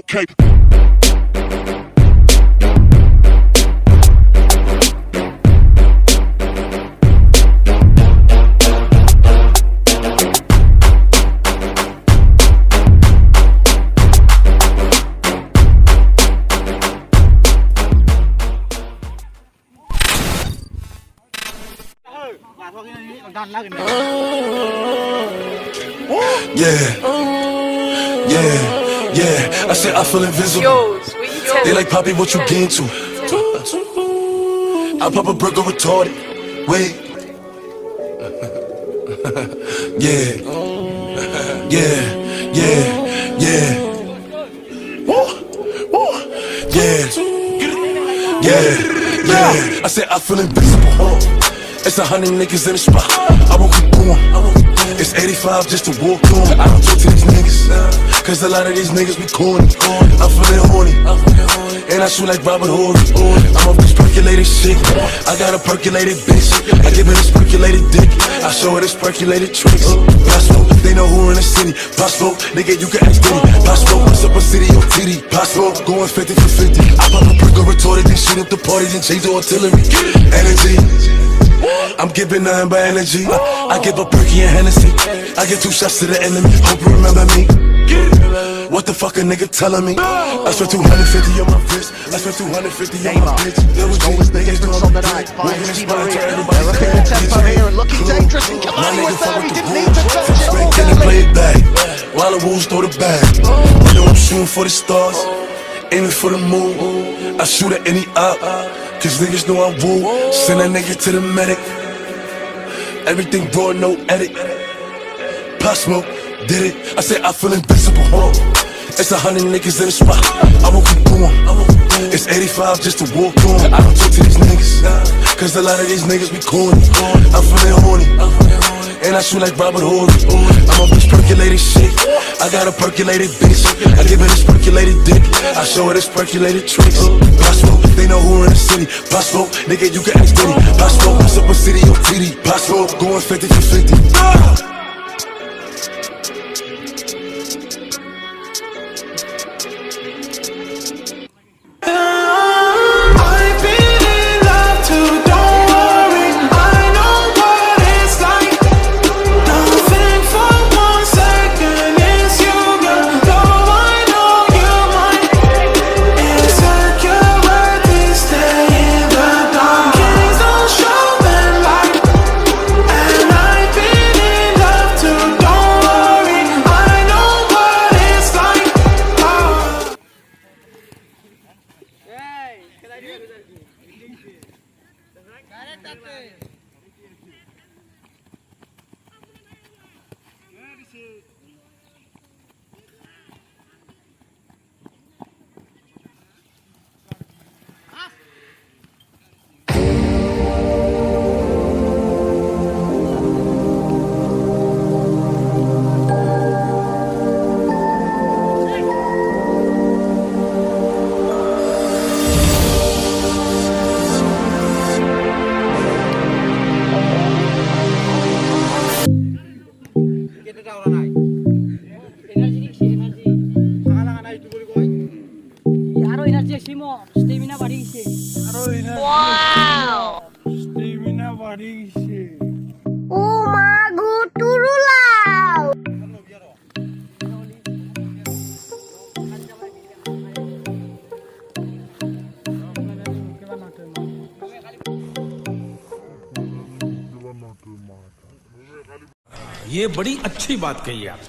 Okay. Yeah. I said I feel invisible. They like Poppy, what you get into? I pop a burger retarded. Wait. Yeah. Yeah. I said I feel invisible. It's 100 niggas in the spot. I won't keep going. It's 85 just to walk on. I don't talk to these niggas, cause a lot of these niggas be corny. I'm feeling horny, and I shoot like Robert Horry. I'm off this percolated shit. I got a percolated bitch. I give her this percolated dick. I show her this percolated tricks. Possible, they know who in the city. Possible, nigga, you can ask Diddy. Possible, what's up a city on TD. Possible, going 50 for 50. I pop a perk or retorted, then shoot up the party, then change the artillery. Energy, I'm giving nothing but energy. I give a perky and Hennessy. I get 2 shots to the enemy. Hope you remember me. What the fuck a nigga telling me? I spent 250 on my wrist. I spent 250 on my bitch. There was always niggas doing on the night. Walking in spot to everybody. The tempo here and looking dangerous. And Cavani was there. He didn't need to touch it. All Then they play it back while the wolves throw the bag. You know I'm shooting for the stars, aiming for the moon. I shoot at any op, cause niggas know I'm woo. Send a nigga to the medic. Everything raw, no edit. Pop Smoke, did it. I said I feel invincible. It's 100 niggas in the spot. I won't keep going. It's 85 just to walk on. I don't talk to these niggas, cause a lot of these niggas be corny. I'm feeling horny, and I shoot like Robert Horry. I'm off this percolated shit. I got a percolated bitch. I give her this percolated dick. I show her this percolated tricks. Possible, they know who in the city. Possible, nigga, you can ask Diddy. Possible, what's up a city on TD. Possible, going 50 for 50. ये बड़ी अच्छी बात कही आप।